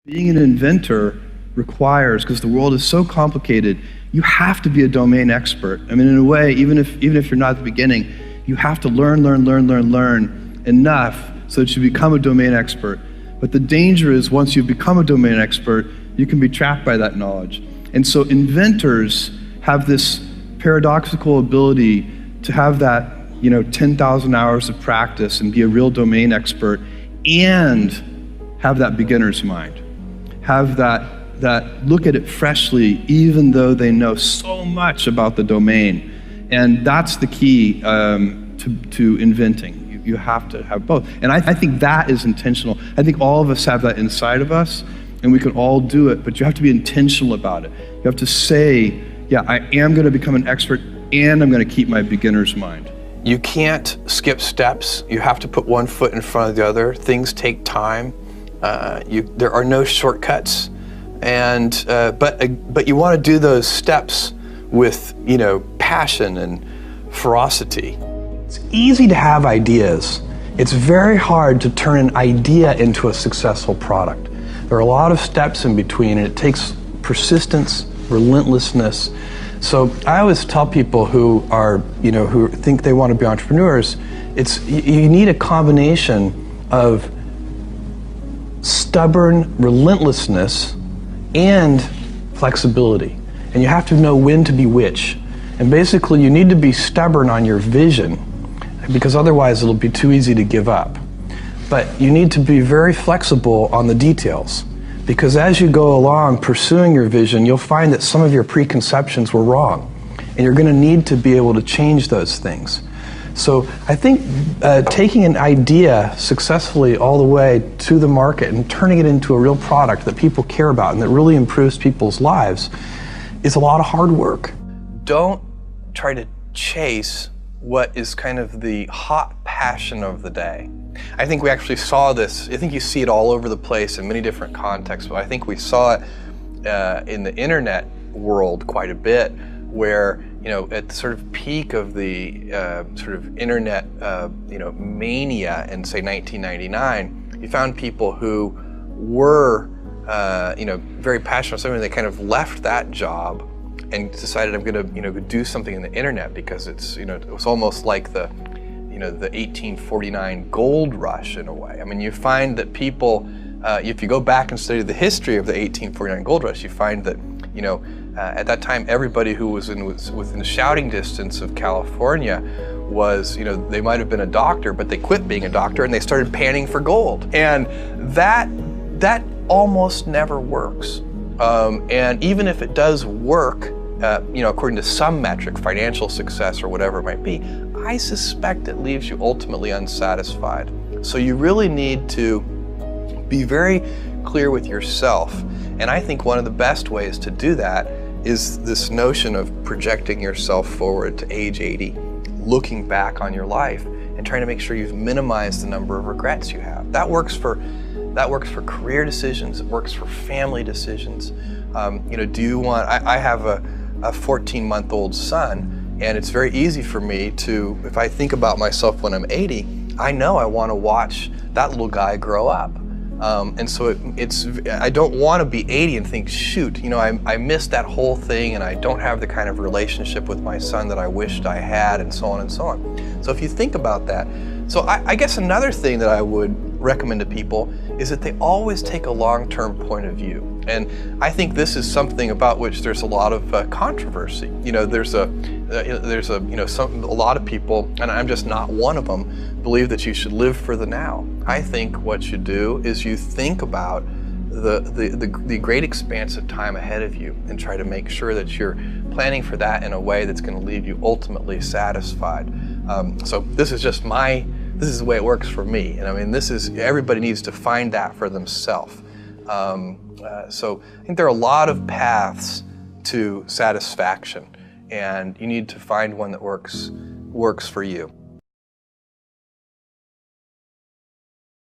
Being an inventor requires, because the world is so complicated, you have to be a domain expert. I mean, in a way, even if you're not at the beginning, you have to learn enough so that you become a domain expert. But the danger is once you become a domain expert, you can be trapped by that knowledge. And so inventors have this paradoxical ability to have that 10,000 hours of practice and be a real domain expert and have that beginner's mind. Have that look at it freshly, even though they know so much about the domain. And that's the key to inventing. You have to have both. And I think that is intentional. I think all of us have that inside of us, and we can all do it, but you have to be intentional about it. You have to say, yeah, I am going to become an expert, and I'm going to keep my beginner's mind. You can't skip steps. You have to put one foot in front of the other. Things take time. There are no shortcuts, and but you want to do those steps with passion and ferocity. It's easy to have ideas. It's very hard to turn an idea into a successful product. There are a lot of steps in between, and it takes persistence, relentlessness. So I always tell people who are who think they want to be entrepreneurs, you need a combination of stubborn relentlessness and flexibility. And you have to know when to be which. And basically you need to be stubborn on your vision, because otherwise it'll be too easy to give up. But you need to be very flexible on the details, because as you go along pursuing your vision, you'll find that some of your preconceptions were wrong. And you're going to need to be able to change those things. So I think taking an idea successfully all the way to the market and turning it into a real product that people care about and that really improves people's lives is a lot of hard work. Don't try to chase what is kind of the hot passion of the day. I think we actually saw this. I think you see it all over the place in many different contexts, but I think we saw it in the internet world quite a bit, where at the sort of peak of the sort of internet mania in, say, 1999, you found people who were very passionate about something. They kind of left that job and decided, I'm going to do something in the internet, because it's it was almost like the the 1849 gold rush in a way. I mean, you find that people, if you go back and study the history of the 1849 gold rush, you find that at that time, everybody who was within shouting distance of California was, they might have been a doctor, but they quit being a doctor and they started panning for gold. And that almost never works. And even if it does work, according to some metric, financial success or whatever it might be, I suspect it leaves you ultimately unsatisfied. So you really need to be very clear with yourself. And I think one of the best ways to do that is this notion of projecting yourself forward to age 80, looking back on your life and trying to make sure you've minimized the number of regrets you have. That works for career decisions. It works for family decisions. Do you want? I have a 14-month-old son, and it's very easy for me to, if I think about myself when I'm 80, I know I want to watch that little guy grow up. And so I don't want to be 80 and think, shoot, I missed that whole thing, and I don't have the kind of relationship with my son that I wished I had, and so on and so on. So if you think about that, so I guess another thing that I would recommend to people is that they always take a long-term point of view. And I think this is something about which there's a lot of controversy. There's a lot of people, and I'm just not one of them, believe that you should live for the now. I think what you do is you think about the great expanse of time ahead of you and try to make sure that you're planning for that in a way that's going to leave you ultimately satisfied. So this is just this is the way it works for me. And I mean, everybody needs to find that for themselves. So I think there are a lot of paths to satisfaction, and you need to find one that works for you.